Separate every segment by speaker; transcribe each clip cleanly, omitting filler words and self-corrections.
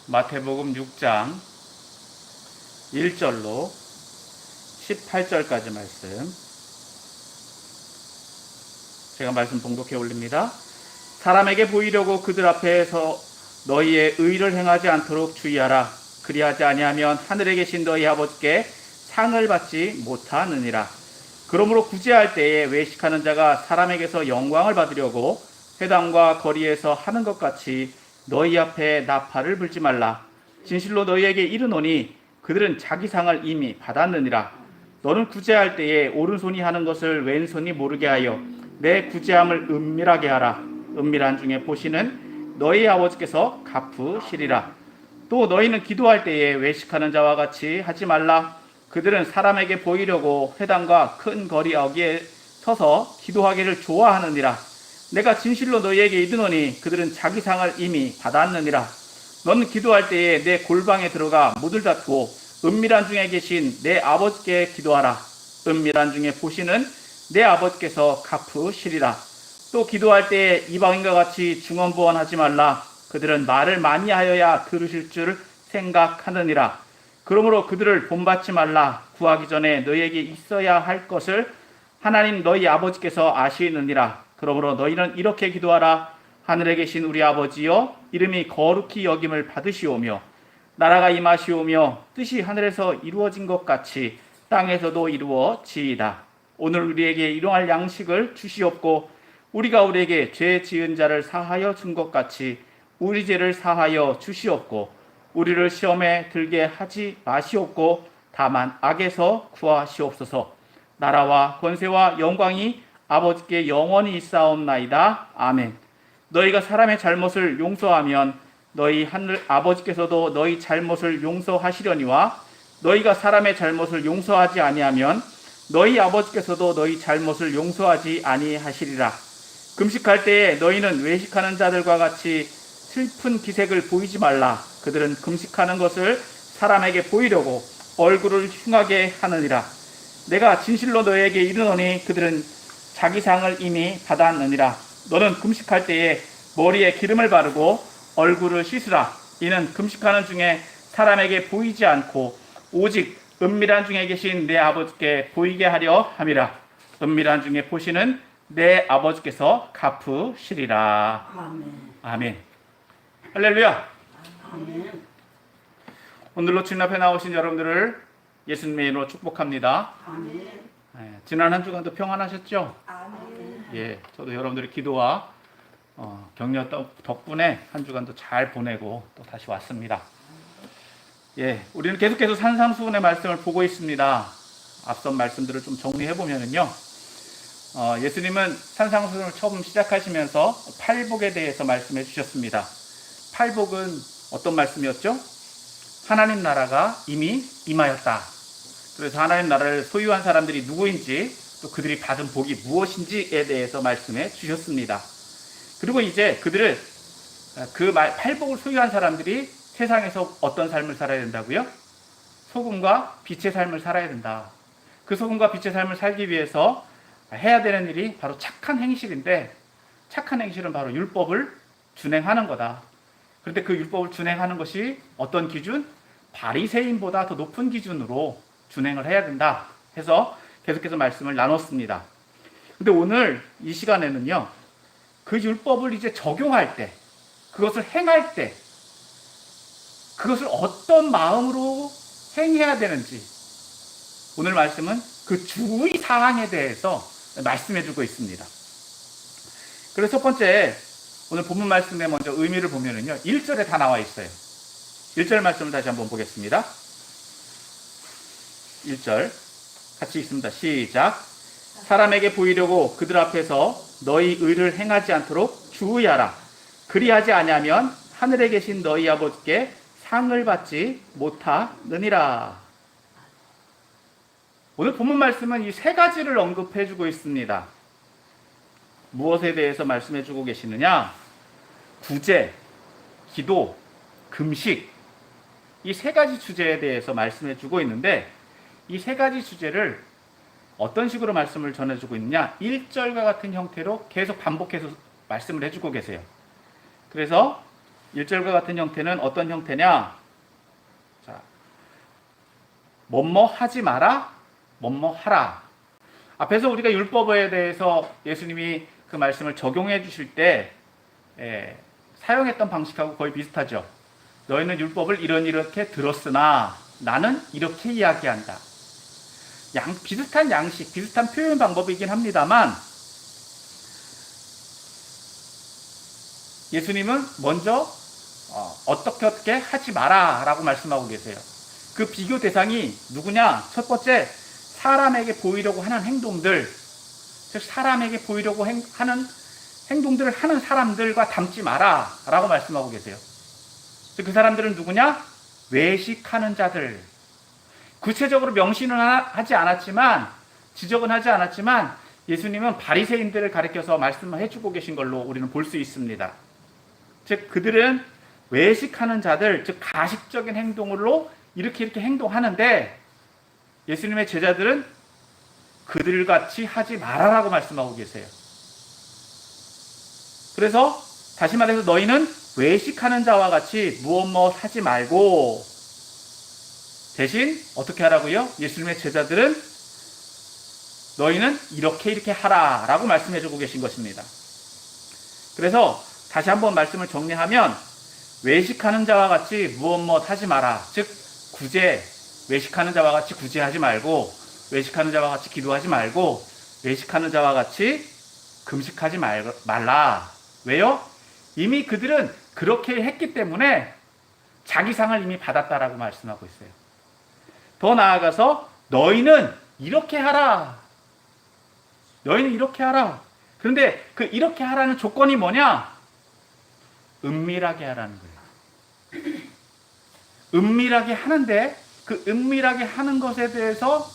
Speaker 1: 마태복음 6장 1절로 18절까지 말씀, 제가 말씀 봉독해 올립니다. 사람에게 보이려고 그들 앞에서 너희의 의를 행하지 않도록 주의하라. 그리하지 아니하면 하늘에 계신 너희 아버지께 상을 받지 못하느니라. 그러므로 구제할 때에 외식하는 자가 사람에게서 영광을 받으려고 회당과 거리에서 하는 것 같이 너희 앞에 나팔을 불지 말라. 진실로 너희에게 이르노니 그들은 자기 상을 이미 받았느니라. 너는 구제할 때에 오른손이 하는 것을 왼손이 모르게 하여 내 구제함을 은밀하게 하라. 은밀한 중에 보시는 너희 아버지께서 갚으시리라. 또 너희는 기도할 때에 외식하는 자와 같이 하지 말라. 그들은 사람에게 보이려고 회당과 큰 거리 어귀에 서서 기도하기를 좋아하느니라. 내가 진실로 너희에게 이르노니 그들은 자기 상을 이미 받았느니라. 너는 기도할 때에 내 골방에 들어가 문을 닫고 은밀한 중에 계신 내 아버지께 기도하라. 은밀한 중에 보시는 내 아버지께서 갚으시리라. 또 기도할 때에 이방인과 같이 중언부언하지 말라. 그들은 말을 많이 하여야 들으실 줄 생각하느니라. 그러므로 그들을 본받지 말라. 구하기 전에 너희에게 있어야 할 것을 하나님 너희 아버지께서 아시느니라. 그러므로 너희는 이렇게 기도하라. 하늘에 계신 우리 아버지여, 이름이 거룩히 여김을 받으시오며 나라가 임하시오며 뜻이 하늘에서 이루어진 것 같이 땅에서도 이루어지이다. 오늘 우리에게 일용할 양식을 주시옵고 우리가 우리에게 죄 지은 자를 사하여 준 것 같이 우리 죄를 사하여 주시옵고 우리를 시험에 들게 하지 마시옵고 다만 악에서 구하시옵소서. 나라와 권세와 영광이 아버지께 영원히 있사옵나이다. 아멘. 너희가 사람의 잘못을 용서하면 너희 하늘 아버지께서도 너희 잘못을 용서하시려니와 너희가 사람의 잘못을 용서하지 아니하면 너희 아버지께서도 너희 잘못을 용서하지 아니하시리라. 금식할 때에 너희는 외식하는 자들과 같이 슬픈 기색을 보이지 말라. 그들은 금식하는 것을 사람에게 보이려고 얼굴을 흉하게 하느니라. 내가 진실로 너희에게 이르노니 그들은 자기 상을 이미 받았느니라. 너는 금식할 때에 머리에 기름을 바르고 얼굴을 씻으라. 이는 금식하는 중에 사람에게 보이지 않고 오직 은밀한 중에 계신 내 아버지께 보이게 하려 함이라. 은밀한 중에 보시는 내 아버지께서 갚으시리라.
Speaker 2: 아멘.
Speaker 1: 아멘. 할렐루야.
Speaker 2: 아멘.
Speaker 1: 오늘로 주님 앞에 나오신 여러분들을 예수님의 이름으로 축복합니다.
Speaker 2: 아멘.
Speaker 1: 지난 한 주간도 평안하셨죠?
Speaker 2: 아멘.
Speaker 1: 예, 저도 여러분들의 기도와 격려 덕분에 한 주간도 잘 보내고 또 다시 왔습니다. 예, 우리는 계속해서 산상수훈의 말씀을 보고 있습니다. 앞선 말씀들을 좀 정리해 보면은요, 예수님은 산상수훈을 처음 시작하시면서 팔복에 대해서 말씀해 주셨습니다. 팔복은 어떤 말씀이었죠? 하나님 나라가 이미 임하였다. 그래서 하나님 나라를 소유한 사람들이 누구인지 또 그들이 받은 복이 무엇인지에 대해서 말씀해 주셨습니다. 그리고 이제 그들을 팔복을 소유한 사람들이 세상에서 어떤 삶을 살아야 된다고요? 소금과 빛의 삶을 살아야 된다. 그 소금과 빛의 삶을 살기 위해서 해야 되는 일이 바로 착한 행실인데, 착한 행실은 바로 율법을 준행하는 거다. 그런데 그 율법을 준행하는 것이 어떤 기준? 바리새인보다 더 높은 기준으로 준행을 해야 된다 해서 계속해서 말씀을 나눴습니다. 근데 오늘 이 시간에는요, 그 율법을 이제 적용할 때, 그것을 행할 때, 그것을 어떤 마음으로 행해야 되는지, 오늘 말씀은 그 주의 사항에 대해서 말씀해 주고 있습니다. 그래서 첫 번째, 오늘 본문 말씀에 먼저 의미를 보면은요, 1절에 다 나와 있어요. 1절 말씀을 다시 한번 보겠습니다. 1절 같이 읽습니다. 시작. 사람에게 보이려고 그들 앞에서 너희 의를 행하지 않도록 주의하라. 그리하지 아니하면 하늘에 계신 너희 아버지께 상을 받지 못하느니라. 오늘 본문 말씀은 이 세 가지를 언급해 주고 있습니다. 무엇에 대해서 말씀해 주고 계시느냐? 구제, 기도, 금식, 이 세 가지 주제에 대해서 말씀해 주고 있는데, 이 세 가지 주제를 어떤 식으로 말씀을 전해주고 있느냐? 1절과 같은 형태로 계속 반복해서 말씀을 해주고 계세요. 그래서 1절과 같은 형태는 어떤 형태냐? 자, 뭐뭐 하지 마라, 뭐뭐 하라. 앞에서 우리가 율법에 대해서 예수님이 그 말씀을 적용해 주실 때 사용했던 방식하고 거의 비슷하죠. 너희는 율법을 이렇게 들었으나 나는 이렇게 이야기한다. 비슷한 양식, 비슷한 표현 방법이긴 합니다만 예수님은 먼저 어떻게 하지 마라 라고 말씀하고 계세요. 그 비교 대상이 누구냐? 첫 번째, 사람에게 보이려고 하는 행동들, 즉 사람에게 보이려고 하는 행동들을 하는 사람들과 닮지 마라 라고 말씀하고 계세요. 그 사람들은 누구냐? 외식하는 자들. 구체적으로 명시는 하지 않았지만, 지적은 하지 않았지만 예수님은 바리새인들을 가리켜서 말씀을 해주고 계신 걸로 우리는 볼 수 있습니다. 즉 그들은 외식하는 자들, 즉 가식적인 행동으로 이렇게 행동하는데 예수님의 제자들은 그들같이 하지 말아라고 말씀하고 계세요. 그래서 다시 말해서 너희는 외식하는 자와 같이 무엇 하지 말고 대신 어떻게 하라고요? 예수님의 제자들은 너희는 이렇게 하라 라고 말씀해 주고 계신 것입니다. 그래서 다시 한번 말씀을 정리하면 외식하는 자와 같이 무엇 하지 마라. 즉 외식하는 자와 같이 구제하지 말고, 외식하는 자와 같이 기도하지 말고, 외식하는 자와 같이 금식하지 말라. 왜요? 이미 그들은 그렇게 했기 때문에 자기 상을 이미 받았다라고 말씀하고 있어요. 더 나아가서 너희는 이렇게 하라. 너희는 이렇게 하라. 그런데 그 이렇게 하라는 조건이 뭐냐? 은밀하게 하라는 거예요. 은밀하게 하는데 그 은밀하게 하는 것에 대해서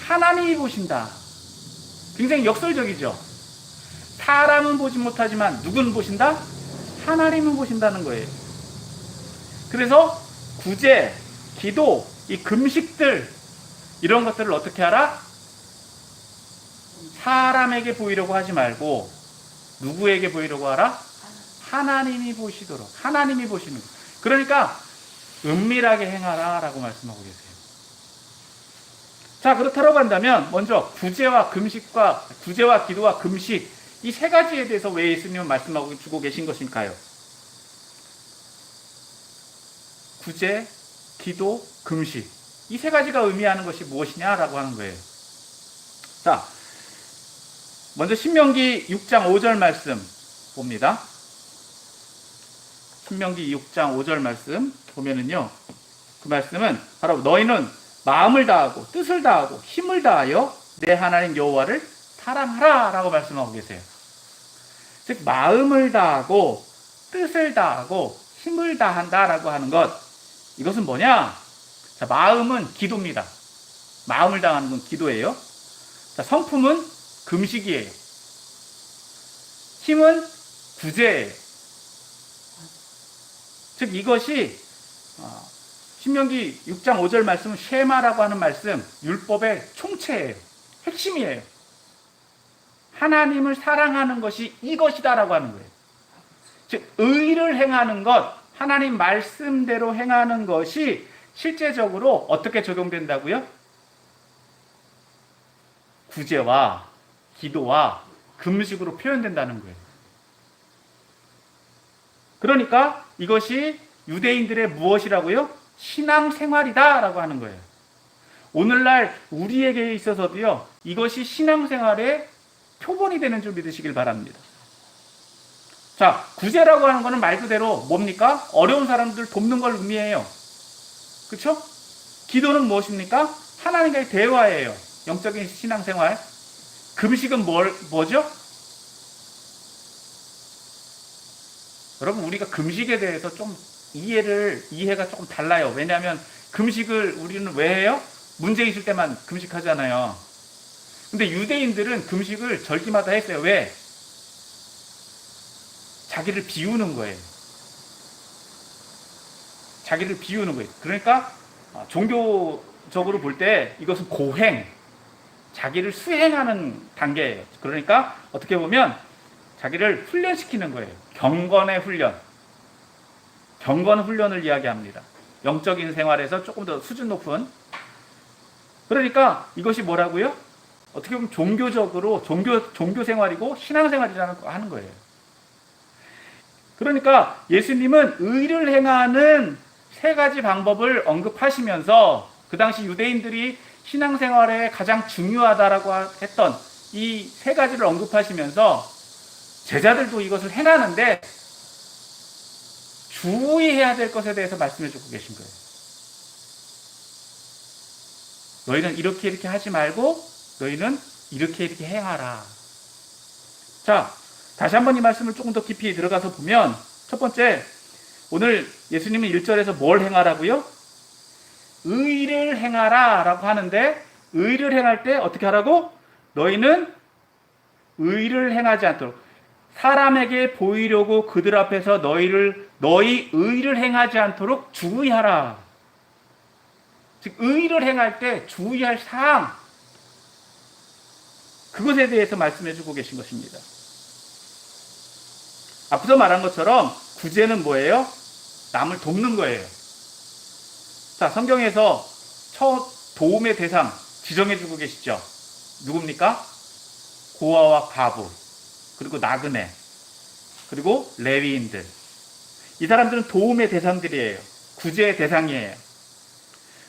Speaker 1: 하나님이 보신다. 굉장히 역설적이죠. 사람은 보지 못하지만 누구는 보신다? 하나님은 보신다는 거예요. 그래서 구제, 기도, 이 금식들 이런 것들을 어떻게 하라? 사람에게 보이려고 하지 말고 누구에게 보이려고 하라? 하나님이 보시도록. 하나님이 보시는 거. 그러니까 은밀하게 행하라 라고 말씀하고 계세요. 자, 그렇다고 한다면 먼저 구제와 기도와 금식 이 세 가지에 대해서 왜 예수님은 말씀하고 주고 계신 것일까요? 구제, 기도, 금식 이 세 가지가 의미하는 것이 무엇이냐라고 하는 거예요. 자, 먼저 신명기 6장 5절 말씀 봅니다. 신명기 6장 5절 말씀 보면은요, 그 말씀은 바로 너희는 마음을 다하고 뜻을 다하고 힘을 다하여 내 하나님 여호와를 사랑하라 라고 말씀하고 계세요. 즉 마음을 다하고 뜻을 다하고 힘을 다한다 라고 하는 것, 이것은 뭐냐? 자, 마음은 기도입니다. 마음을 다하는 건 기도예요. 자, 성품은 금식이에요. 힘은 구제예요. 즉 이것이 신명기 6장 5절 말씀은 쉐마라고 하는 말씀, 율법의 총체예요. 핵심이에요. 하나님을 사랑하는 것이 이것이다라고 하는 거예요. 즉 의를 행하는 것, 하나님 말씀대로 행하는 것이 실제적으로 어떻게 적용된다고요? 구제와 기도와 금식으로 표현된다는 거예요. 그러니까 이것이 유대인들의 무엇이라고요? 신앙생활이다 라고 하는 거예요. 오늘날 우리에게 있어서도요, 이것이 신앙생활의 표본이 되는 줄 믿으시길 바랍니다. 자, 구제라고 하는 것은 말 그대로 뭡니까? 어려운 사람들 돕는 걸 의미해요. 그렇죠? 기도는 무엇입니까? 하나님과의 대화예요. 영적인 신앙생활. 금식은 뭐죠? 여러분, 우리가 금식에 대해서 좀 이해가 조금 달라요. 왜냐하면 금식을 우리는 왜 해요? 문제 있을 때만 금식하잖아요. 근데 유대인들은 금식을 절기마다 했어요. 왜? 자기를 비우는 거예요. 자기를 비우는 거예요. 그러니까 종교적으로 볼 때 이것은 고행, 자기를 수행하는 단계예요. 그러니까 어떻게 보면 자기를 훈련시키는 거예요. 경건의 훈련. 경건 훈련을 이야기합니다. 영적인 생활에서 조금 더 수준 높은. 그러니까 이것이 뭐라고요? 어떻게 보면 종교적으로 종교 생활이고 신앙 생활이라는 거 하는 거예요. 그러니까 예수님은 의를 행하는 세 가지 방법을 언급하시면서 그 당시 유대인들이 신앙생활에 가장 중요하다라고 했던 이 세 가지를 언급하시면서 제자들도 이것을 행하는데 주의해야 될 것에 대해서 말씀해 주고 계신 거예요. 너희는 이렇게 하지 말고 너희는 이렇게 행하라. 자, 다시 한번 이 말씀을 조금 더 깊이 들어가서 보면 첫 번째, 오늘 예수님은 1절에서 뭘 행하라고요? 의를 행하라 라고 하는데 의를 행할 때 어떻게 하라고? 너희는 의를 행하지 않도록 사람에게 보이려고 그들 앞에서 너희 의를 행하지 않도록 주의하라. 즉 의를 행할 때 주의할 사항, 그것에 대해서 말씀해 주고 계신 것입니다. 앞서 말한 것처럼 구제는 뭐예요? 남을 돕는 거예요. 자, 성경에서 첫 도움의 대상 지정해 주고 계시죠. 누굽니까? 고아와 과부, 그리고 나그네, 그리고 레위인들. 이 사람들은 도움의 대상들이에요. 구제의 대상이에요.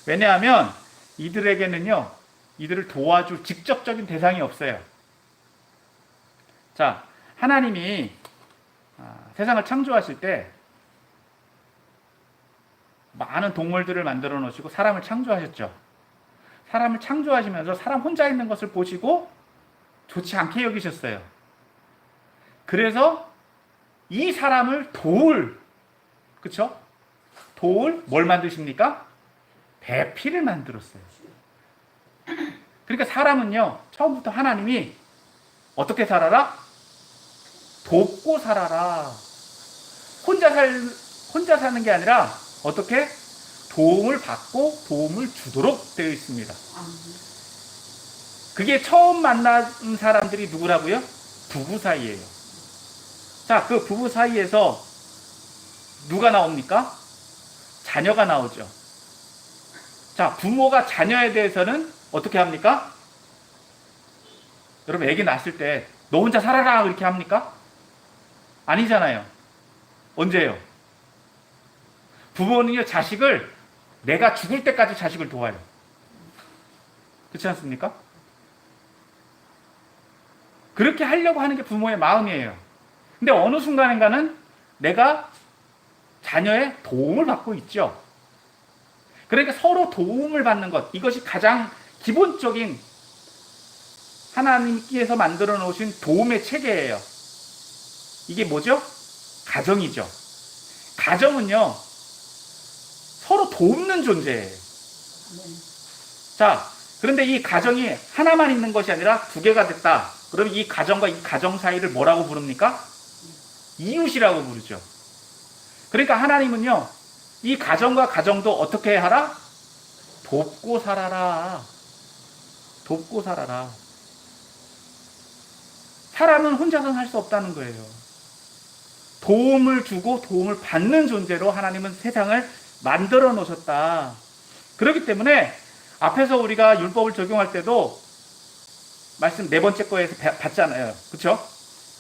Speaker 1: 왜냐하면 이들에게는요, 이들을 도와줄 직접적인 대상이 없어요. 자, 하나님이 세상을 창조하실 때 많은 동물들을 만들어 놓으시고 사람을 창조하셨죠. 사람을 창조하시면서 사람 혼자 있는 것을 보시고 좋지 않게 여기셨어요. 그래서 이 사람을 도울, 그쵸? 도울 뭘 만드십니까? 배필을 만들었어요. 그러니까 사람은요, 처음부터 하나님이 어떻게 살아라? 돕고 살아라. 혼자 사는 게 아니라 어떻게? 도움을 받고 도움을 주도록 되어 있습니다. 그게 처음 만난 사람들이 누구라고요? 부부 사이예요. 자, 그 부부 사이에서 누가 나옵니까? 자녀가 나오죠. 자, 부모가 자녀에 대해서는 어떻게 합니까? 여러분, 애기 낳았을 때 너 혼자 살아라 이렇게 합니까? 아니잖아요. 언제요? 부모는요, 자식을 내가 죽을 때까지 자식을 도와요. 그렇지 않습니까? 그렇게 하려고 하는 게 부모의 마음이에요. 근데 어느 순간인가는 내가 자녀의 도움을 받고 있죠. 그러니까 서로 도움을 받는 것, 이것이 가장 기본적인 하나님께서 만들어 놓으신 도움의 체계예요. 이게 뭐죠? 가정이죠. 가정은요, 서로 돕는 존재예요. 자, 그런데 이 가정이 하나만 있는 것이 아니라 두 개가 됐다. 그러면 이 가정과 이 가정 사이를 뭐라고 부릅니까? 이웃이라고 부르죠. 그러니까 하나님은요, 이 가정과 가정도 어떻게 하라? 돕고 살아라. 돕고 살아라. 사람은 혼자서는 할 수 없다는 거예요. 도움을 주고 도움을 받는 존재로 하나님은 세상을 만들어 놓으셨다. 그렇기 때문에 앞에서 우리가 율법을 적용할 때도 말씀 네 번째 거에서 봤잖아요. 그렇죠?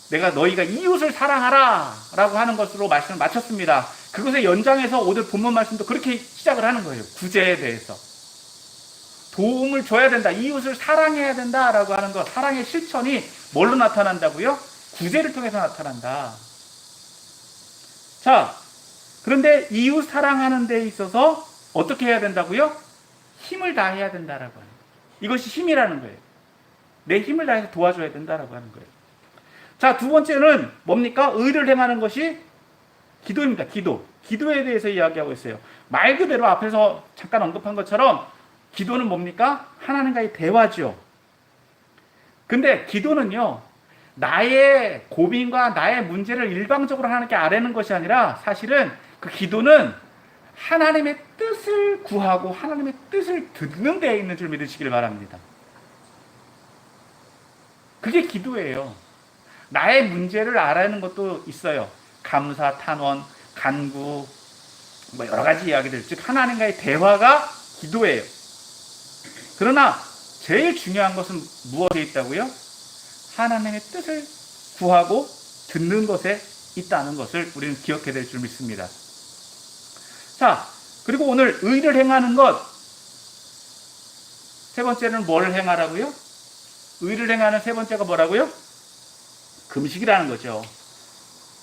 Speaker 1: 내가 너희가 이웃을 사랑하라 라고 하는 것으로 말씀을 마쳤습니다. 그것의 연장해서 오늘 본문 말씀도 그렇게 시작을 하는 거예요. 구제에 대해서. 도움을 줘야 된다. 이웃을 사랑해야 된다 라고 하는 것. 사랑의 실천이 뭘로 나타난다고요? 구제를 통해서 나타난다. 자, 그런데 이웃 사랑하는 데 있어서 어떻게 해야 된다고요? 힘을 다해야 된다라고 하는 거예요. 이것이 힘이라는 거예요. 내 힘을 다해서 도와줘야 된다라고 하는 거예요. 자, 두 번째는 뭡니까? 의를 행하는 것이 기도입니다. 기도에 대해서 이야기하고 있어요. 말 그대로 앞에서 잠깐 언급한 것처럼 기도는 뭡니까? 하나님과의 대화죠. 근데 기도는요, 나의 고민과 나의 문제를 일방적으로 하나님께 아뢰는 것이 아니라 사실은 그 기도는 하나님의 뜻을 구하고 하나님의 뜻을 듣는 데에 있는 줄 믿으시길 바랍니다. 그게 기도예요. 나의 문제를 아뢰는 것도 있어요. 감사, 탄원, 간구, 뭐 여러 가지 이야기들, 즉 하나님과의 대화가 기도예요. 그러나 제일 중요한 것은 무엇에 있다고요? 하나님의 뜻을 구하고 듣는 것에 있다는 것을 우리는 기억해야 될 줄 믿습니다. 자, 그리고 오늘 의를 행하는 것, 세 번째는 뭘 행하라고요? 의를 행하는 세 번째가 뭐라고요? 금식이라는 거죠.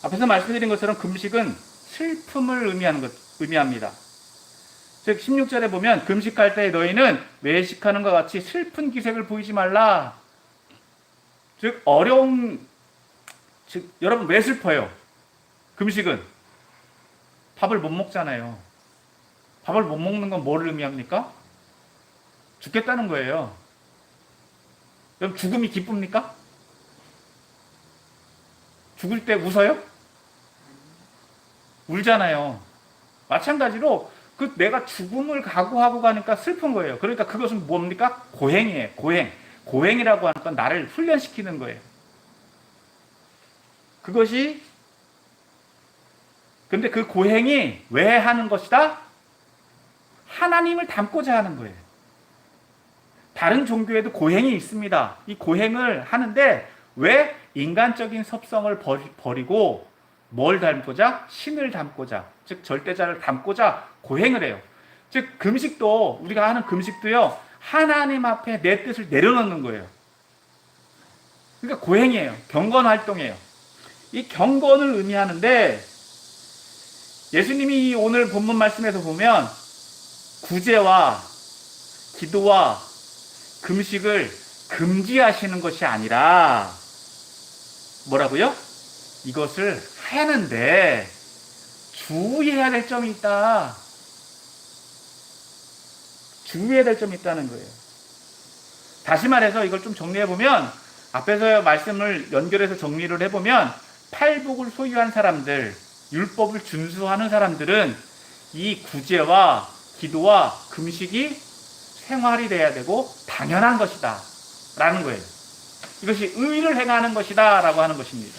Speaker 1: 앞에서 말씀드린 것처럼 금식은 슬픔을 의미합니다. 즉 16절에 보면 금식할 때 너희는 외식하는 것 같이 슬픈 기색을 보이지 말라. 즉 여러분 왜 슬퍼요? 금식은 밥을 못 먹잖아요. 밥을 못 먹는 건 뭘 의미합니까? 죽겠다는 거예요. 그럼 죽음이 기쁩니까? 죽을 때 웃어요? 울잖아요. 마찬가지로 내가 죽음을 각오하고 가니까 슬픈 거예요. 그러니까 그것은 뭡니까? 고행이에요. 고행이라고 하는 건 나를 훈련시키는 거예요. 근데 그 고행이 왜 하는 것이다? 하나님을 닮고자 하는 거예요. 다른 종교에도 고행이 있습니다. 이 고행을 하는데 왜? 인간적인 섭성을 버리고 뭘 닮고자? 신을 닮고자, 즉 절대자를 닮고자 고행을 해요. 즉 금식도, 우리가 하는 금식도요, 하나님 앞에 내 뜻을 내려놓는 거예요. 그러니까 고행이에요. 경건 활동이에요. 이 경건을 의미하는데 예수님이 오늘 본문 말씀에서 보면 구제와 기도와 금식을 금지하시는 것이 아니라 뭐라고요? 이것을 하는데 주의해야 될 점이 있다. 주의해야 될 점이 있다는 거예요. 다시 말해서 이걸 좀 정리해보면, 앞에서 말씀을 연결해서 정리를 해보면, 팔복을 소유한 사람들, 율법을 준수하는 사람들은 이 구제와 기도와 금식이 생활이 돼야 되고 당연한 것이다 라는 거예요. 이것이 의를 행하는 것이다 라고 하는 것입니다.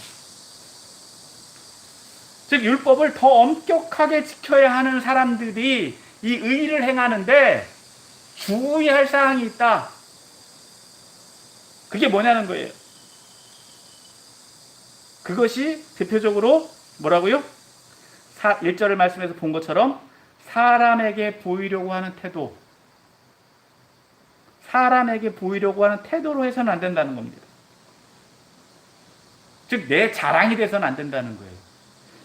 Speaker 1: 즉 율법을 더 엄격하게 지켜야 하는 사람들이 이 의를 행하는데 주의할 사항이 있다. 그게 뭐냐는 거예요. 그것이 대표적으로 뭐라고요? 1절을 말씀에서 본 것처럼 사람에게 보이려고 하는 태도, 사람에게 보이려고 하는 태도로 해서는 안 된다는 겁니다. 즉 내 자랑이 돼서는 안 된다는 거예요.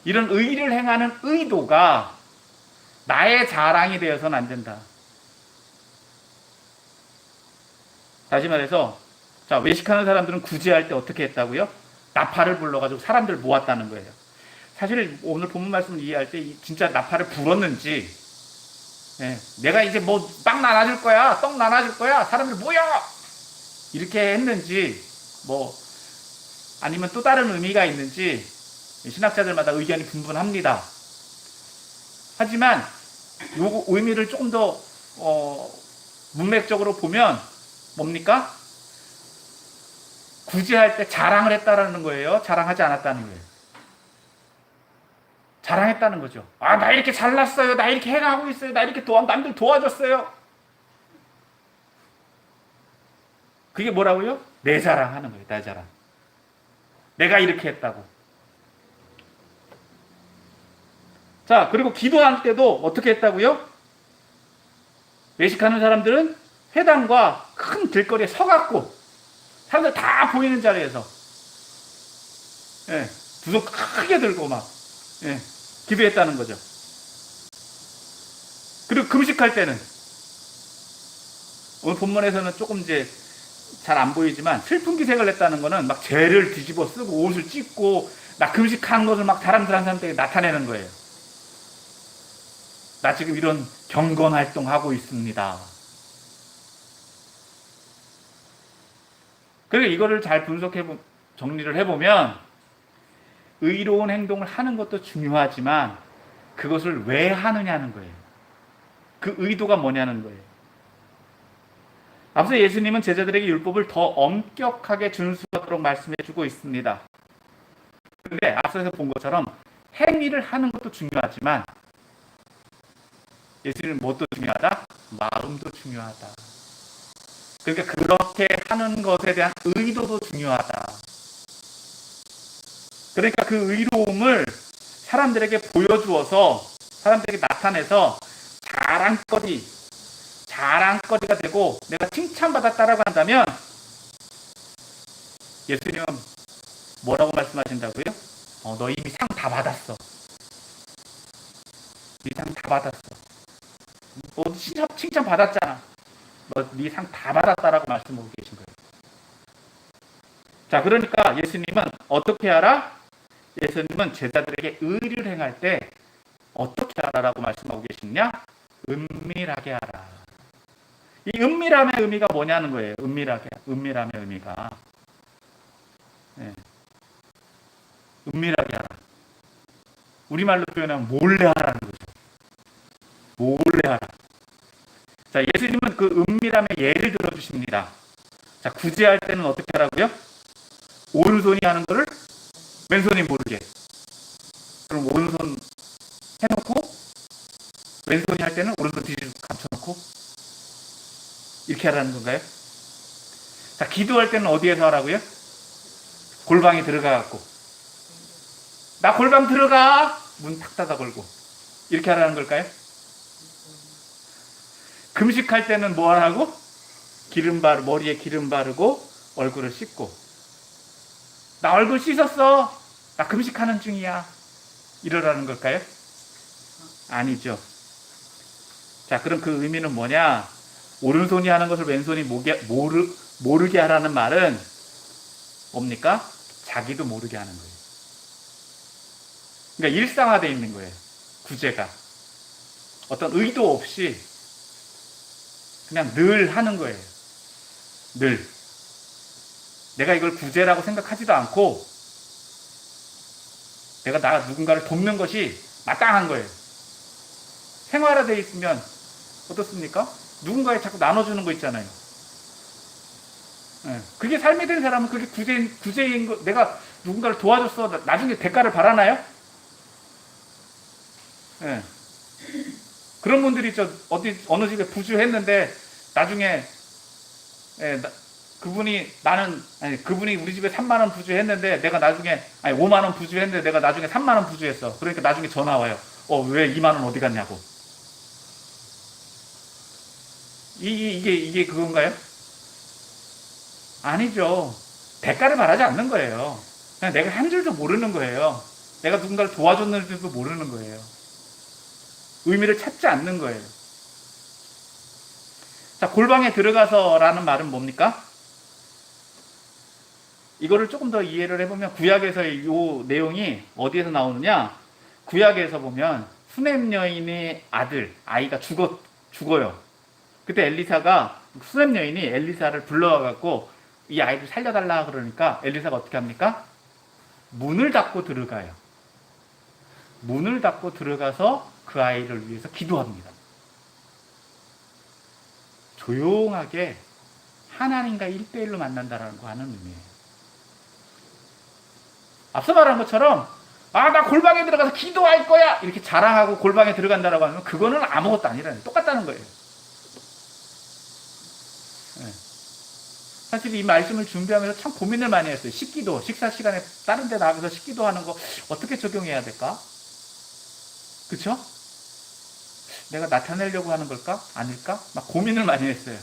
Speaker 1: 이런 의를 행하는 의도가 나의 자랑이 되어서는 안 된다. 다시 말해서, 자, 외식하는 사람들은 구제할 때 어떻게 했다고요? 나팔을 불러가지고 사람들 모았다는 거예요. 사실 오늘 본문 말씀을 이해할 때 진짜 나팔을 불었는지, 내가 이제 뭐 빵 나눠줄 거야, 떡 나눠줄 거야, 사람들 모여! 이렇게 했는지, 아니면 또 다른 의미가 있는지 신학자들마다 의견이 분분합니다. 하지만 요 의미를 조금 더 문맥적으로 보면 뭡니까? 구제할 때 자랑을 했다라는 거예요? 자랑하지 않았다는 거예요? 자랑했다는 거죠. 아, 나 이렇게 잘났어요. 나 이렇게 해가고 있어요. 나 이렇게 남들 도와줬어요. 그게 뭐라고요? 내 자랑하는 거예요. 내 자랑. 내가 이렇게 했다고. 자, 그리고 기도할 때도 어떻게 했다고요? 외식하는 사람들은 회당과 큰 길거리에 서갖고 사람들 다 보이는 자리에서 두 손 크게 들고 막 기도했다는 거죠. 그리고 금식할 때는 오늘 본문에서는 조금 이제 잘 안 보이지만 슬픈 기색을 냈다는 거는 막 죄를 뒤집어 쓰고 옷을 찢고 나 금식하는 것을 막 사람들한테 나타내는 거예요. 나 지금 이런 경건 활동하고 있습니다. 그리고 이거를 잘 정리를 해보면 의로운 행동을 하는 것도 중요하지만 그것을 왜 하느냐는 거예요. 그 의도가 뭐냐는 거예요. 앞서 예수님은 제자들에게 율법을 더 엄격하게 준수하도록 말씀해주고 있습니다. 그런데 앞서서 본 것처럼 행위를 하는 것도 중요하지만 예수님은 무엇도 중요하다? 마음도 중요하다. 그러니까 그렇게 하는 것에 대한 의도도 중요하다. 그러니까 그 의로움을 사람들에게 보여주어서, 사람들에게 나타내서 자랑거리가 되고 내가 칭찬받았다라고 한다면 예수님은 뭐라고 말씀하신다고요? 너 이미 상 다 받았어. 네 상 다 받았어. 칭찬 받았잖아. 너 네 상 다 받았다라고 말씀하고 계신 거예요. 자, 그러니까 예수님은 어떻게 하라? 예수님은 제자들에게 의를 행할 때 어떻게 하라라고 말씀하고 계시느냐? 은밀하게 하라. 이 은밀함의 의미가 뭐냐는 거예요. 은밀함의 의미가. 네. 은밀하게 하라. 우리말로 표현하면 몰래 하라는 거죠. 몰래 하라. 자, 예수님은 그 은밀함의 예를 들어주십니다. 자, 구제할 때는 어떻게 하라고요? 오른손이 하는 거를 왼손이 모르게. 그럼 오른손 해놓고 왼손이 할 때는 오른손 뒤로 감춰놓고 이렇게 하라는 건가요? 자, 기도할 때는 어디에서 하라고요? 골방에 들어가갖고 나 골방 들어가! 문 탁 닫아 걸고 이렇게 하라는 걸까요? 금식할 때는 뭐 하라고? 머리에 기름 바르고 얼굴을 씻고 나 얼굴 씻었어! 나 금식하는 중이야. 이러라는 걸까요? 아니죠. 자, 그럼 그 의미는 뭐냐? 오른손이 하는 것을 왼손이 모르게 하라는 말은 뭡니까? 자기도 모르게 하는 거예요. 그러니까 일상화되어 있는 거예요. 구제가. 어떤 의도 없이 그냥 늘 하는 거예요. 늘. 내가 이걸 구제라고 생각하지도 않고 내가 누군가를 돕는 것이 마땅한 거예요. 생활화되어 있으면 어떻습니까? 누군가에 자꾸 나눠주는 거 있잖아요. 네. 그게 삶이 된 사람은 그게 구제인 거, 내가 누군가를 도와줬어. 나중에 대가를 바라나요? 네. 그런 분들이 어느 집에 부주했는데 나중에 그분이 우리 집에 3만원 부주했는데 내가 나중에 5만원 부주했는데 내가 나중에 3만원 부주했어. 그러니까 나중에 전화 와요. 왜 2만원 어디 갔냐고. 이게 그건가요? 아니죠. 대가를 바라지 않는 거예요. 그냥 내가 한 줄도 모르는 거예요. 내가 누군가를 도와줬는지도 모르는 거예요. 의미를 찾지 않는 거예요. 자, 골방에 들어가서라는 말은 뭡니까? 이거를 조금 더 이해를 해보면 구약에서의 이 내용이 어디에서 나오느냐? 구약에서 보면 수넴 여인의 아이가 죽어요. 그때 수넴 여인이 엘리사를 불러와갖고 이 아이를 살려달라 그러니까 엘리사가 어떻게 합니까? 문을 닫고 들어가요. 문을 닫고 들어가서 그 아이를 위해서 기도합니다. 조용하게 하나님과 1대1로 만난다라는 거 하는 의미예요. 앞서 말한 것처럼 나 골방에 들어가서 기도할 거야 이렇게 자랑하고 골방에 들어간다라고 하면 그거는 아무것도 아니라는 똑같다는 거예요. 네. 사실 이 말씀을 준비하면서 참 고민을 많이 했어요. 식사 시간에 다른 데 나가서 식기도 하는 거 어떻게 적용해야 될까? 그쵸? 내가 나타내려고 하는 걸까? 아닐까? 막 고민을 많이 했어요.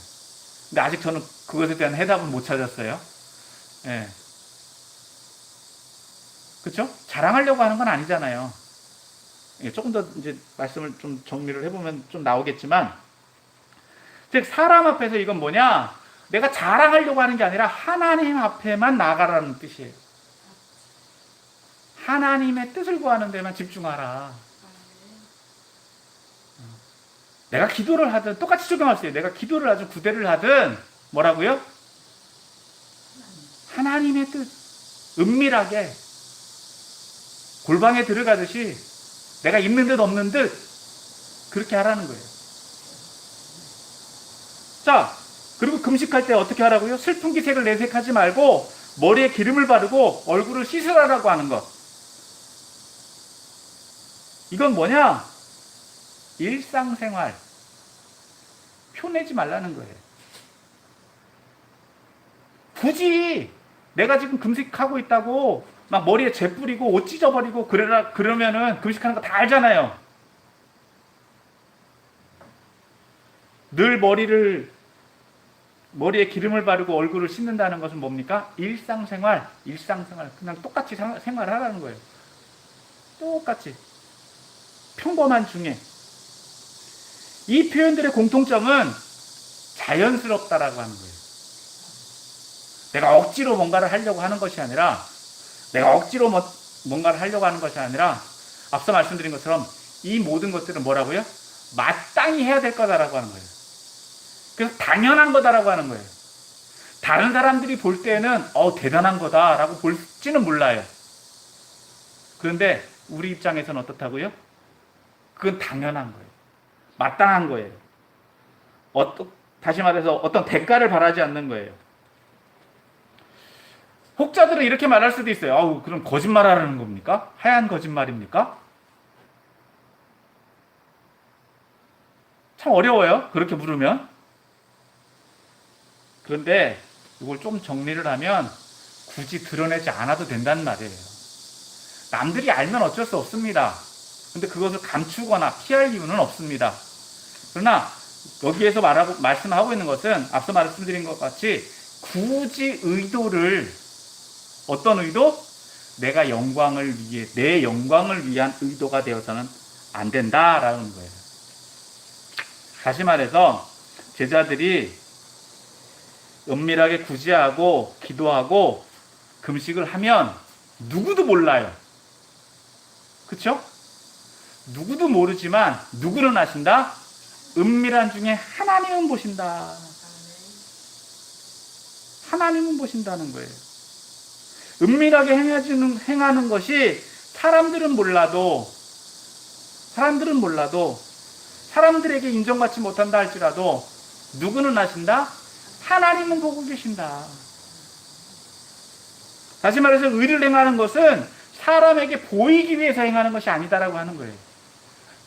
Speaker 1: 근데 아직 저는 그것에 대한 해답은 못 찾았어요. 예. 그쵸? 자랑하려고 하는 건 아니잖아요. 조금 더 이제 말씀을 좀 정리를 해보면 좀 나오겠지만, 즉, 사람 앞에서 이건 뭐냐? 내가 자랑하려고 하는 게 아니라 하나님 앞에만 나가라는 뜻이에요. 하나님의 뜻을 구하는 데만 집중하라. 내가 기도를 하든 똑같이 적용하세요. 내가 기도를 하든 구대를 하든 뭐라고요? 하나님의 뜻 은밀하게 골방에 들어가듯이 내가 있는 듯 없는 듯 그렇게 하라는 거예요. 자, 그리고 금식할 때 어떻게 하라고요? 슬픈 기색을 내색하지 말고 머리에 기름을 바르고 얼굴을 씻으라고 하는 것. 이건 뭐냐? 일상생활 표내지 말라는 거예요. 굳이 내가 지금 금식하고 있다고 막 머리에 재 뿌리고 옷 찢어버리고 그러면은 금식하는 거 다 알잖아요. 늘 머리에 기름을 바르고 얼굴을 씻는다는 것은 뭡니까? 일상생활 그냥 똑같이 생활하라는 거예요. 똑같이 평범한 중에. 이 표현들의 공통점은 자연스럽다라고 하는 거예요. 내가 억지로 뭔가를 하려고 하는 것이 아니라 앞서 말씀드린 것처럼 이 모든 것들은 뭐라고요? 마땅히 해야 될 거다라고 하는 거예요. 그래서 당연한 거다라고 하는 거예요. 다른 사람들이 볼 때는 대단한 거다라고 볼지는 몰라요. 그런데 우리 입장에서는 어떻다고요? 그건 당연한 거예요. 마땅한 거예요. 다시 말해서 어떤 대가를 바라지 않는 거예요. 혹자들은 이렇게 말할 수도 있어요. 그럼 거짓말하라는 겁니까? 하얀 거짓말입니까? 참 어려워요. 그렇게 물으면. 그런데 이걸 좀 정리를 하면 굳이 드러내지 않아도 된다는 말이에요. 남들이 알면 어쩔 수 없습니다. 근데 그것을 감추거나 피할 이유는 없습니다. 그러나 여기에서 말씀하고 있는 것은 앞서 말씀드린 것 같이 굳이 어떤 의도? 내 영광을 위한 의도가 되어서는 안 된다라는 거예요. 다시 말해서 제자들이 은밀하게 구제하고 기도하고 금식을 하면 누구도 몰라요. 그렇죠? 누구도 모르지만 누구는 아신다? 은밀한 중에 하나님은 보신다. 하나님은 보신다는 거예요. 은밀하게 행하는 것이 사람들은 몰라도 사람들에게 인정받지 못한다 할지라도 누구는 아신다? 하나님은 보고 계신다. 다시 말해서 의를 행하는 것은 사람에게 보이기 위해서 행하는 것이 아니다라고 하는 거예요.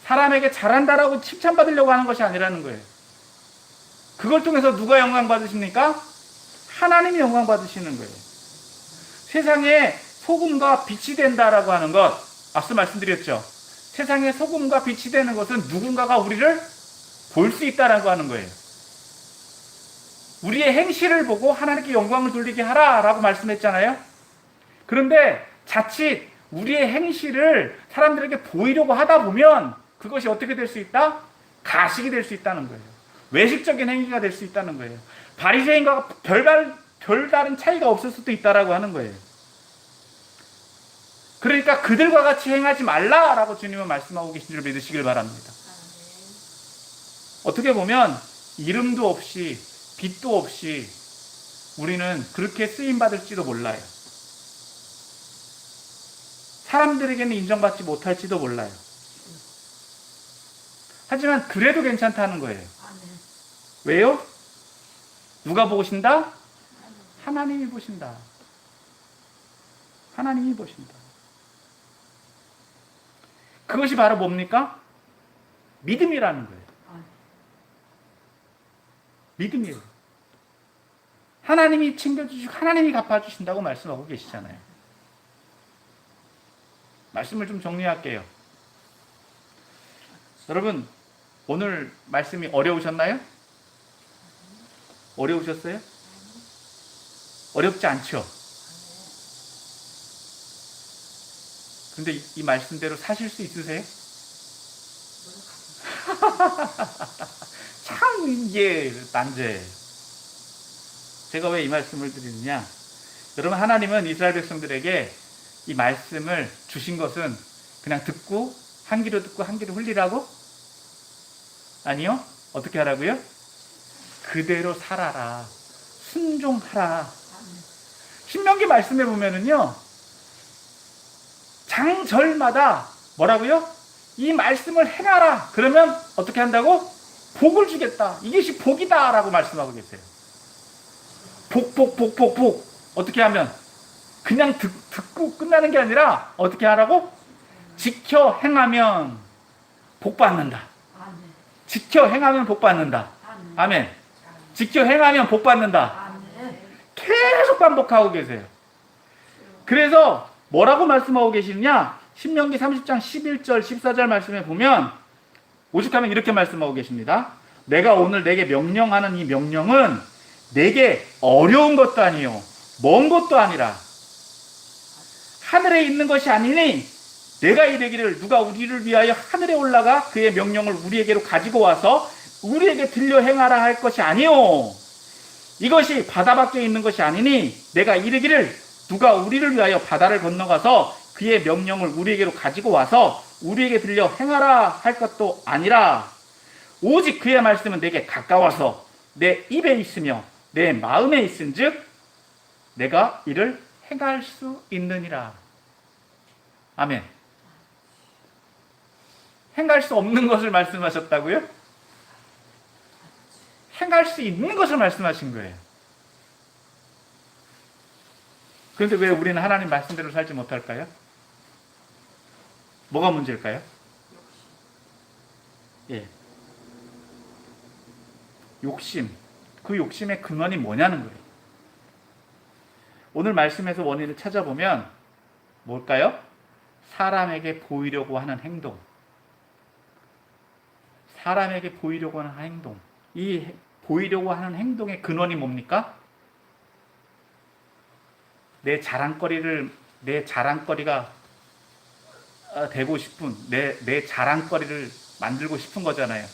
Speaker 1: 사람에게 잘한다라고 칭찬받으려고 하는 것이 아니라는 거예요. 그걸 통해서 누가 영광 받으십니까? 하나님이 영광 받으시는 거예요. 세상에 소금과 빛이 된다라고 하는 것, 앞서 말씀드렸죠. 세상에 소금과 빛이 되는 것은 누군가가 우리를 볼 수 있다라고 하는 거예요. 우리의 행실을 보고 하나님께 영광을 돌리게 하라라고 말씀했잖아요. 그런데 자칫 우리의 행실을 사람들에게 보이려고 하다 보면 그것이 어떻게 될 수 있다? 가식이 될 수 있다는 거예요. 외식적인 행위가 될 수 있다는 거예요. 바리새인과 별다른 차이가 없을 수도 있다라고 하는 거예요. 그러니까 그들과 같이 행하지 말라라고 주님은 말씀하고 계신 줄 믿으시길 바랍니다. 어떻게 보면 이름도 없이 빛도 없이 우리는 그렇게 쓰임받을지도 몰라요. 사람들에게는 인정받지 못할지도 몰라요. 하지만 그래도 괜찮다는 거예요. 왜요? 누가 보신다? 하나님이 보신다. 하나님이 보신다. 그것이 바로 뭡니까? 믿음이라는 거예요. 믿음이에요. 하나님이 챙겨주시고 하나님이 갚아주신다고 말씀하고 계시잖아요. 말씀을 좀 정리할게요. 여러분, 오늘 말씀이 어려우셨나요? 어려우셨어요? 어렵지 않죠? 근데 이 말씀대로 사실 수 있으세요? 참 이게 난제. 제가 왜 이 말씀을 드리느냐? 여러분, 하나님은 이스라엘 백성들에게 이 말씀을 주신 것은 그냥 듣고 한 귀로 듣고 한 귀로 흘리라고? 아니요. 어떻게 하라고요? 그대로 살아라. 순종하라. 신명기 말씀에 보면은요, 장절마다 뭐라고요? 이 말씀을 행하라. 그러면 어떻게 한다고? 복을 주겠다. 이것이 복이다 라고 말씀하고 계세요. 복. 어떻게 하면? 그냥 듣고 끝나는 게 아니라 어떻게 하라고? 지켜 행하면 복 받는다. 지켜 행하면 복 받는다. 아멘. 지켜 행하면 복 받는다.
Speaker 2: 아멘.
Speaker 1: 계속 반복하고 계세요. 그래서 뭐라고 말씀하고 계시느냐? 신명기 30장 11절 14절 말씀에 보면 오죽하면 이렇게 말씀하고 계십니다. 내가 오늘 내게 명령하는 이 명령은 내게 어려운 것도 아니요 먼 것도 아니라 하늘에 있는 것이 아니니 내가 이르기를 누가 우리를 위하여 하늘에 올라가 그의 명령을 우리에게로 가지고 와서 우리에게 들려 행하라 할 것이 아니요 이것이 바다 밖에 있는 것이 아니니 내가 이르기를 누가 우리를 위하여 바다를 건너가서 그의 명령을 우리에게로 가지고 와서 우리에게 들려 행하라 할 것도 아니라 오직 그의 말씀은 내게 가까워서 내 입에 있으며 내 마음에 있은즉 내가 이를 행할 수 있느니라. 아멘. 행할 수 없는 것을 말씀하셨다고요? 행할 수 있는 것을 말씀하신 거예요. 그런데 왜 우리는 하나님 말씀대로 살지 못할까요? 뭐가 문제일까요? 예. 욕심. 그 욕심의 근원이 뭐냐는 거예요. 오늘 말씀에서 원인을 찾아보면 뭘까요? 사람에게 보이려고 하는 행동. 사람에게 보이려고 하는 행동. 이 보이려고 하는 행동의 근원이 뭡니까? 내 자랑거리가 되고 싶은, 내 자랑거리를 만들고 싶은 거잖아요.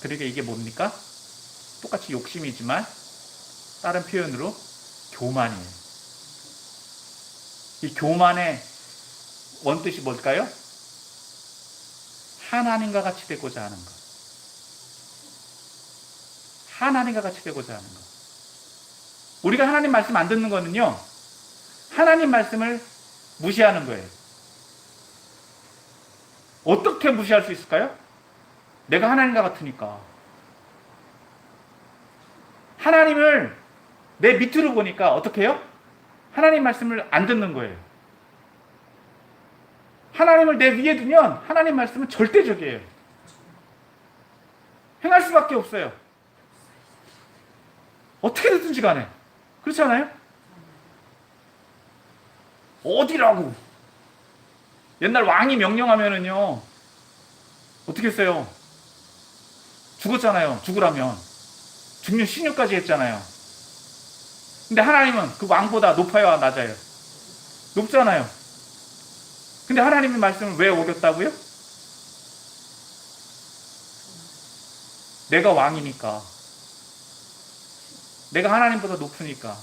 Speaker 1: 그러니까 이게 뭡니까? 똑같이 욕심이지만 다른 표현으로 교만이에요. 이 교만의 원뜻이 뭘까요? 하나님과 같이 되고자 하는 것. 하나님과 같이 되고자 하는 것. 우리가 하나님 말씀 안 듣는 거는요, 하나님 말씀을 무시하는 거예요. 어떻게 무시할 수 있을까요? 내가 하나님과 같으니까. 하나님을 내 밑으로 보니까 어떻게 해요? 하나님 말씀을 안 듣는 거예요. 하나님을 내 위에 두면 하나님 말씀은 절대적이에요. 행할 수밖에 없어요. 어떻게 됐든지 간에. 그렇지 않아요? 어디라고? 옛날 왕이 명령하면은요, 어떻게 했어요? 죽었잖아요. 죽으라면. 죽는 신유까지 했잖아요. 근데 하나님은 그 왕보다 높아요, 낮아요? 높잖아요. 근데 하나님의 말씀을 왜 어겼다고요? 내가 왕이니까. 내가 하나님보다 높으니까.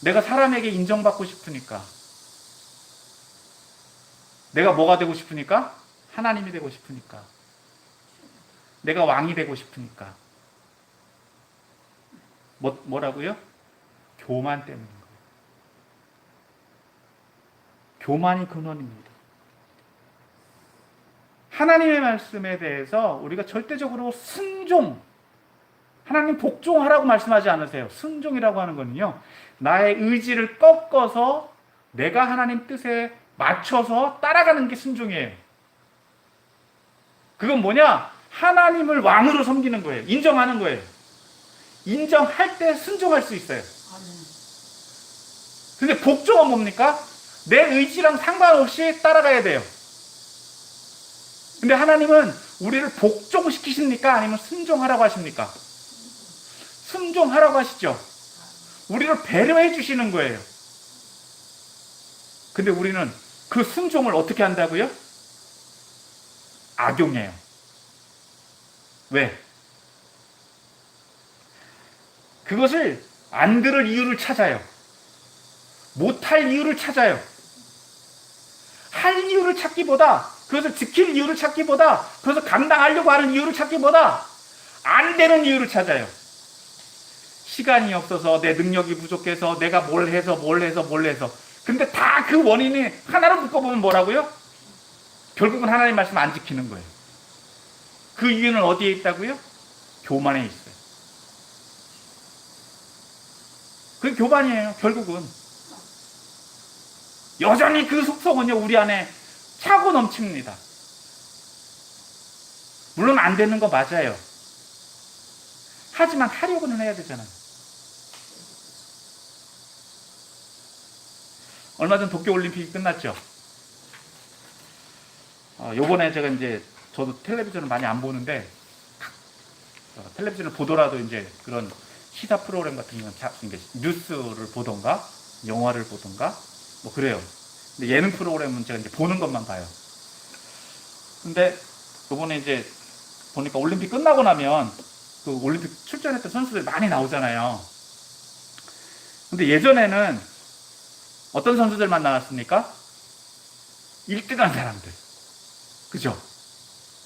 Speaker 1: 내가 사람에게 인정받고 싶으니까. 내가 뭐가 되고 싶으니까? 하나님이 되고 싶으니까. 내가 왕이 되고 싶으니까. 뭐라고요? 교만 때문인 거예요. 교만이 근원입니다. 하나님의 말씀에 대해서 우리가 절대적으로 순종, 하나님 복종하라고 말씀하지 않으세요. 순종이라고 하는 거는요, 나의 의지를 꺾어서 내가 하나님 뜻에 맞춰서 따라가는 게 순종이에요. 그건 뭐냐? 하나님을 왕으로 섬기는 거예요. 인정하는 거예요. 인정할 때 순종할 수 있어요. 근데 복종은 뭡니까? 내 의지랑 상관없이 따라가야 돼요. 근데 하나님은 우리를 복종시키십니까? 아니면 순종하라고 하십니까? 순종하라고 하시죠. 우리를 배려해 주시는 거예요. 근데 우리는 그 순종을 어떻게 한다고요? 악용해요. 왜? 그것을 안 들을 이유를 찾아요. 못할 이유를 찾아요. 할 이유를 찾기보다, 그것을 지킬 이유를 찾기보다, 그것을 감당하려고 하는 이유를 찾기보다 안 되는 이유를 찾아요. 시간이 없어서, 내 능력이 부족해서, 내가 뭘 해서. 근데 다 그 원인이 하나로 묶어보면 뭐라고요? 결국은 하나님 말씀 안 지키는 거예요. 그 이유는 어디에 있다고요? 교만에 있어요. 그게 교만이에요, 결국은. 여전히 그 속성은요, 우리 안에 차고 넘칩니다. 물론 안 되는 거 맞아요. 하지만 하려고는 해야 되잖아요. 얼마 전 도쿄올림픽이 끝났죠. 요번에 제가 이제 저도 텔레비전을 많이 안 보는데 텔레비전을 보더라도 이제 그런 시사 프로그램 같은 건 뉴스를 보던가 영화를 보던가 뭐 그래요. 근데 예능 프로그램은 제가 이제 보는 것만 봐요. 근데 요번에 이제 보니까 올림픽 끝나고 나면 그 올림픽 출전했던 선수들이 많이 나오잖아요. 근데 예전에는 어떤 선수들만 나왔습니까? 1등한 사람들. 그죠?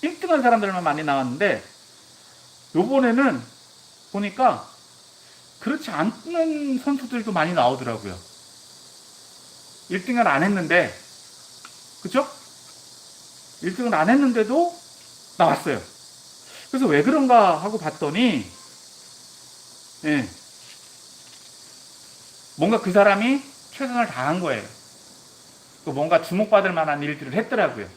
Speaker 1: 1등한 사람들만 많이 나왔는데 요번에는 보니까 그렇지 않는 선수들도 많이 나오더라고요. 1등을 안 했는데, 그죠? 1등을 안 했는데도 나왔어요. 그래서 왜 그런가 하고 봤더니, 예, 뭔가 그 사람이 최선을 다한 거예요. 뭔가 주목받을 만한 일들을 했더라고요.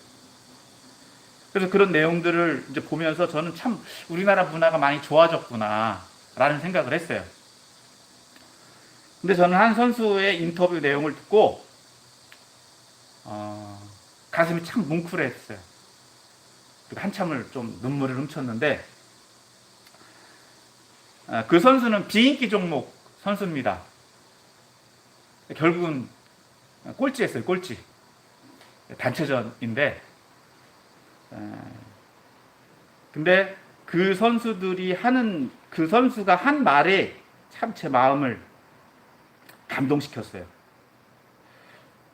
Speaker 1: 그래서 그런 내용들을 이제 보면서 저는 참 우리나라 문화가 많이 좋아졌구나 라는 생각을 했어요. 근데 저는 한 선수의 인터뷰 내용을 듣고 가슴이 참 뭉클했어요. 한참을 좀 눈물을 훔쳤는데 그 선수는 비인기 종목 선수입니다. 결국은 꼴찌했어요. 꼴찌. 단체전인데 근데 그 선수가 한 말에 참 제 마음을 감동시켰어요.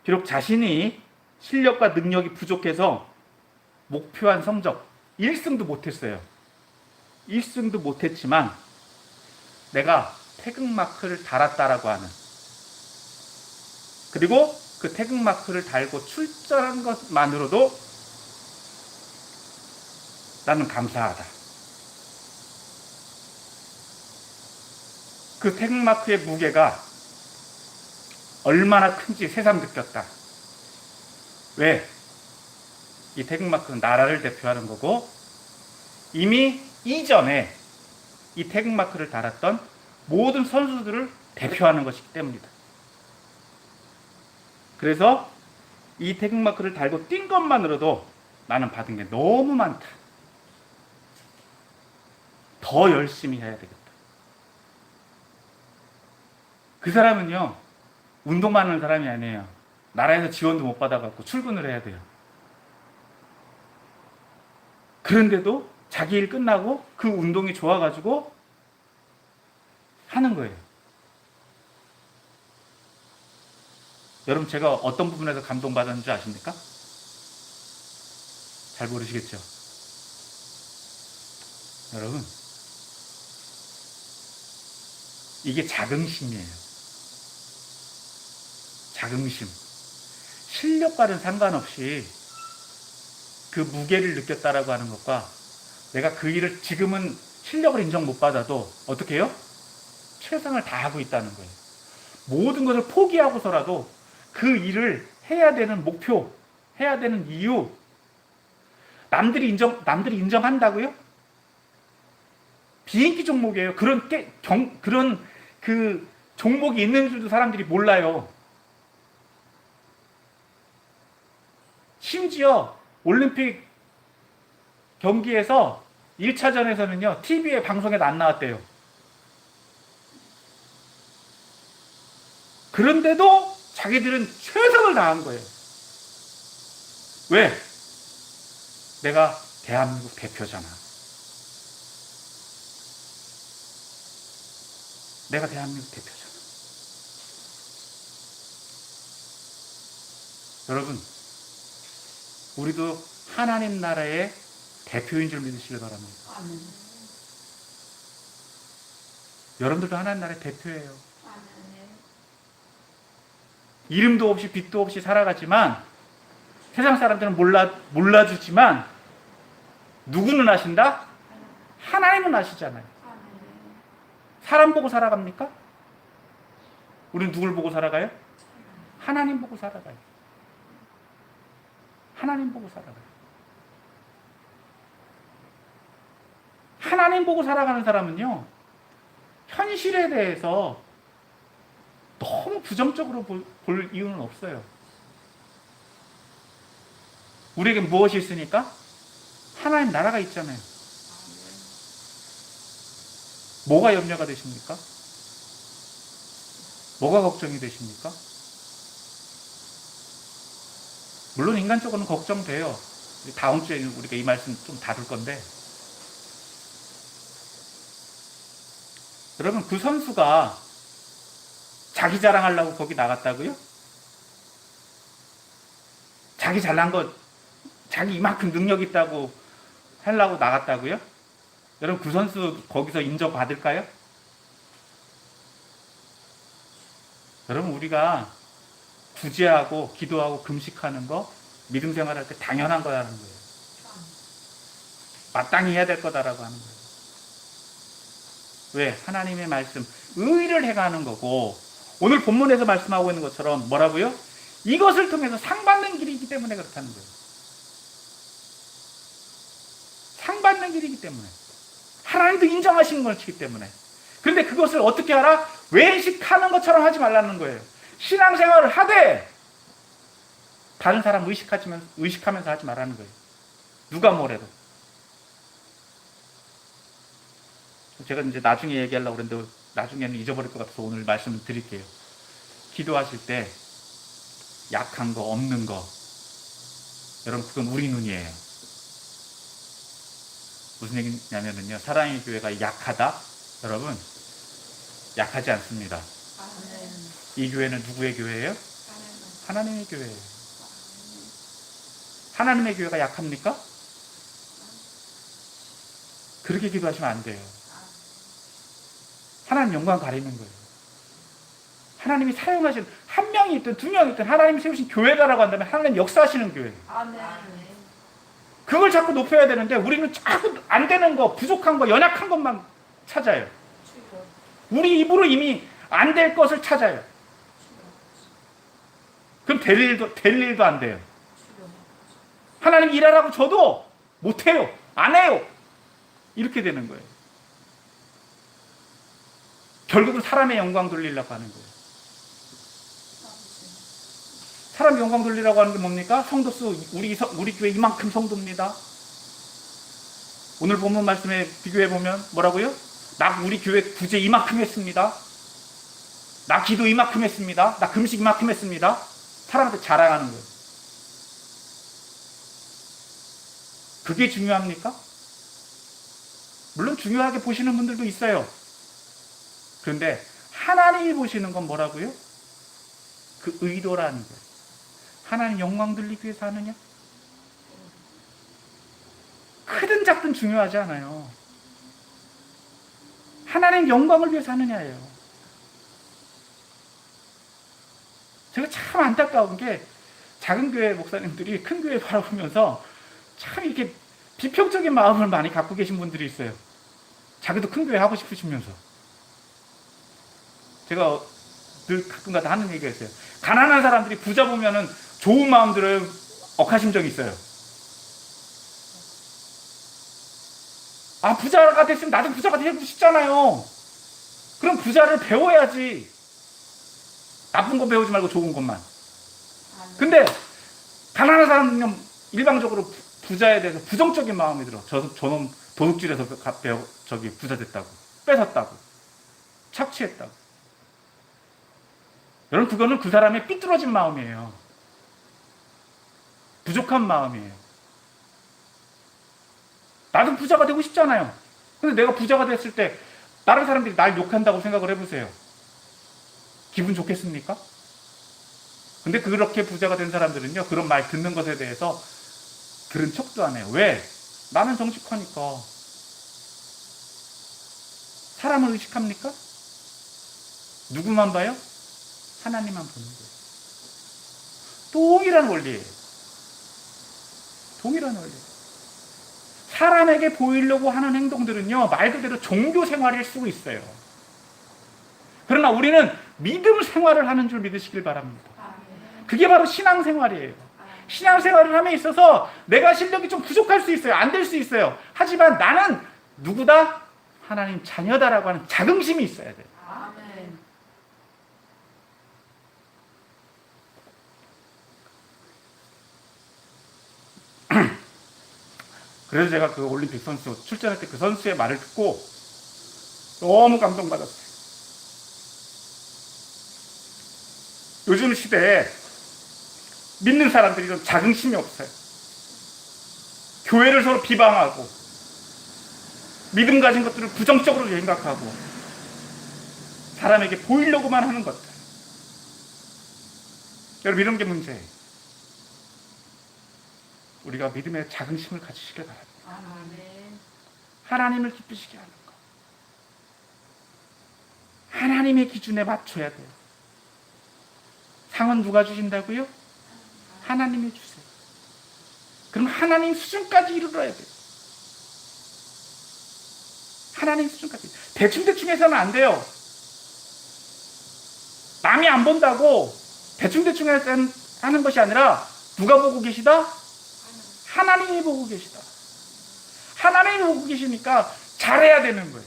Speaker 1: 비록 자신이 실력과 능력이 부족해서 목표한 성적 1승도 못했어요. 1승도 못했지만 내가 태극마크를 달았다라고 하는, 그리고 그 태극마크를 달고 출전한 것만으로도 나는 감사하다. 그 태극마크의 무게가 얼마나 큰지 새삼 느꼈다. 왜? 이 태극마크는 나라를 대표하는 거고 이미 이전에 이 태극마크를 달았던 모든 선수들을 대표하는 것이기 때문이다. 그래서 이 태극마크를 달고 뛴 것만으로도 나는 받은 게 너무 많다. 더 열심히 해야 되겠다. 그 사람은요, 운동만 하는 사람이 아니에요. 나라에서 지원도 못 받아갖고 출근을 해야 돼요. 그런데도 자기 일 끝나고 그 운동이 좋아가지고 하는 거예요. 여러분, 제가 어떤 부분에서 감동받았는지 아십니까? 잘 모르시겠죠? 여러분, 이게 자긍심이에요. 자긍심. 실력과는 상관없이 그 무게를 느꼈다라고 하는 것과 내가 그 일을 지금은 실력을 인정 못 받아도 어떻게 해요? 최선을 다하고 있다는 거예요. 모든 것을 포기하고서라도 그 일을 해야 되는 목표, 해야 되는 이유, 남들이 인정한다고요? 비인기 종목이에요. 그런 그 종목이 있는 줄도 사람들이 몰라요. 심지어 올림픽 경기에서 1차전에서는요, TV에 방송에도 안 나왔대요. 그런데도 자기들은 최선을 다한 거예요. 왜? 내가 대한민국 대표잖아. 내가 대한민국 대표잖아. 여러분, 우리도 하나님 나라의 대표인 줄 믿으시길 바랍니다.
Speaker 2: 아멘.
Speaker 1: 여러분들도 하나님 나라의 대표예요.
Speaker 2: 아멘.
Speaker 1: 이름도 없이 빛도 없이 살아가지만 세상 사람들은 몰라주지만 누구는 아신다? 하나님은 아시잖아요. 사람 보고 살아갑니까? 우리는 누굴 보고 살아가요? 하나님 보고 살아가요. 하나님 보고 살아가요. 하나님 보고 살아가는 사람은요, 현실에 대해서 너무 부정적으로 볼 이유는 없어요. 우리에게 무엇이 있으니까? 하나님 나라가 있잖아요. 뭐가 염려가 되십니까? 뭐가 걱정이 되십니까? 물론 인간적으로는 걱정돼요. 다음 주에 우리가 이 말씀 좀 다룰 건데, 여러분, 그 선수가 자기 자랑하려고 거기 나갔다고요? 자기 잘난 거, 자기 이만큼 능력 있다고 하려고 나갔다고요? 여러분, 그 선수 거기서 인정받을까요? 여러분, 우리가 구제하고 기도하고 금식하는 거, 믿음 생활할 때 당연한 거라는 거예요. 마땅히 해야 될 거다라고 하는 거예요. 왜? 하나님의 말씀, 의를 행하는 거고, 오늘 본문에서 말씀하고 있는 것처럼 뭐라고요? 이것을 통해서 상 받는 길이기 때문에 그렇다는 거예요. 상 받는 길이기 때문에. 하나님도 인정하시는 것이기 때문에. 그런데 그것을 어떻게 하라? 외식하는 것처럼 하지 말라는 거예요. 신앙생활을 하되 다른 사람 의식하면서 하지 말라는 거예요. 누가 뭐래도. 제가 이제 나중에 얘기하려고 그랬는데 나중에는 잊어버릴 것 같아서 오늘 말씀을 드릴게요. 기도하실 때 약한 거, 없는 거, 여러분, 그건 우리 눈이에요. 무슨 얘기냐면요, 사랑의 교회가 약하다? 여러분, 약하지 않습니다. 이 교회는 누구의 교회예요? 하나님의 교회예요. 하나님의 교회가 약합니까? 그렇게 기도하시면 안 돼요. 하나님 영광 가리는 거예요. 하나님이 사용하신 한 명이 있든 두 명이 있든 하나님이 세우신 교회다라고 한다면 하나님 역사하시는 교회예요. 그걸 자꾸 높여야 되는데 우리는 자꾸 안 되는 거, 부족한 거, 연약한 것만 찾아요. 우리 입으로 이미 안 될 것을 찾아요. 그럼 될 일도 안 돼요. 하나님 일하라고 줘도 못해요. 안 해요. 이렇게 되는 거예요. 결국은 사람의 영광 돌리려고 하는 거예요. 사람의 영광 돌리라고 하는 게 뭡니까? 성도수, 우리 교회 이만큼 성도입니다. 오늘 본문 말씀에 비교해보면 뭐라고요? 우리 교회 구제 이만큼 했습니다. 나 기도 이만큼 했습니다. 나 금식 이만큼 했습니다. 사람한테 자랑하는 거예요. 그게 중요합니까? 물론 중요하게 보시는 분들도 있어요. 그런데 하나님이 보시는 건 뭐라고요? 그 의도라는 거예요. 하나님 영광 돌리기 위해서 하느냐? 크든 작든 중요하지 않아요. 하나님 영광을 위해서 하느냐예요. 제가 참 안타까운 게 작은 교회 목사님들이 큰 교회 바라보면서 참 이렇게 비평적인 마음을 많이 갖고 계신 분들이 있어요. 자기도 큰 교회 하고 싶으시면서. 제가 늘 가끔가다 하는 얘기가 있어요. 가난한 사람들이 부자 보면은 좋은 마음 들어요? 억하심정이 있어요? 아, 부자가 됐으면 나도 부자가 되고 싶잖아요. 그럼 부자를 배워야지. 나쁜 거 배우지 말고 좋은 것만. 근데 가난한 사람은 일방적으로 부자에 대해서 부정적인 마음이 들어. 저놈 도둑질해서 부자 됐다고, 뺏었다고, 착취했다고. 여러분, 그거는 그 사람의 삐뚤어진 마음이에요. 부족한 마음이에요. 나도 부자가 되고 싶잖아요. 근데 내가 부자가 됐을 때 다른 사람들이 날 욕한다고 생각을 해보세요. 기분 좋겠습니까? 근데 그렇게 부자가 된 사람들은요, 그런 말 듣는 것에 대해서 들은 척도 안 해요. 왜? 나는 정직하니까. 사람을 의식합니까? 누구만 봐요? 하나님만 보는 거예요. 동일한 원리예요. 동일한 원리예요. 사람에게 보이려고 하는 행동들은요, 말 그대로 종교 생활일 수 있어요. 그러나 우리는 믿음 생활을 하는 줄 믿으시길 바랍니다. 그게 바로 신앙 생활이에요. 신앙생활을 함에 있어서 내가 실력이 좀 부족할 수 있어요. 안 될 수 있어요. 하지만 나는 누구다? 하나님 자녀다라고 하는 자긍심이 있어야 돼요.
Speaker 2: 아멘.
Speaker 1: 그래서 제가 그 올림픽 선수 출전할 때 그 선수의 말을 듣고 너무 감동받았어요. 요즘 시대에 믿는 사람들이 좀 자긍심이 없어요. 교회를 서로 비방하고 믿음 가진 것들을 부정적으로 생각하고 사람에게 보이려고만 하는 것들. 여러분, 이런 게 문제예요. 우리가 믿음의 자긍심을 가지시길 바랍니다.
Speaker 2: 아멘.
Speaker 1: 하나님을 기쁘시게 하는 것. 하나님의 기준에 맞춰야 돼요. 상은 누가 주신다고요? 하나님이 주세요. 그럼 하나님 수준까지 이르러야 돼요. 하나님 수준까지. 대충대충 해서는 안 돼요. 남이 안 본다고 대충대충 하는 것이 아니라 누가 보고 계시다? 하나님이 보고 계시다. 하나님이 보고 계시니까 잘해야 되는 거예요.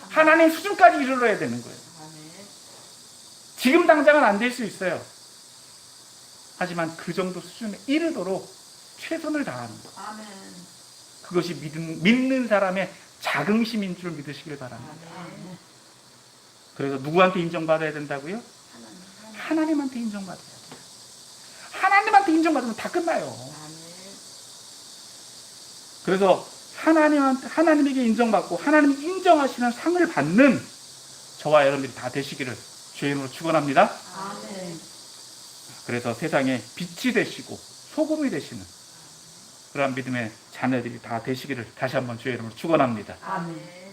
Speaker 1: 하나님 수준까지 이르러야 되는 거예요.
Speaker 2: 아멘.
Speaker 1: 지금 당장은 안 될 수 있어요. 하지만 그 정도 수준에 이르도록 최선을 다하는 것.
Speaker 2: 아멘.
Speaker 1: 그것이 믿는 사람의 자긍심인 줄 믿으시길 바랍니다.
Speaker 2: 아멘.
Speaker 1: 그래서 누구한테 인정받아야 된다고요? 하나님한테 인정받아야 돼요. 하나님한테 인정받으면 다 끝나요.
Speaker 2: 아멘.
Speaker 1: 그래서 하나님에게 인정받고 하나님이 인정하시는 상을 받는 저와 여러분들이 다 되시기를 주의 이름으로 축원합니다.
Speaker 2: 아멘.
Speaker 1: 그래서 세상에 빛이 되시고 소금이 되시는 그러한 믿음의 자녀들이 다 되시기를 다시 한번 주의 이름으로 축원합니다.
Speaker 2: 아멘.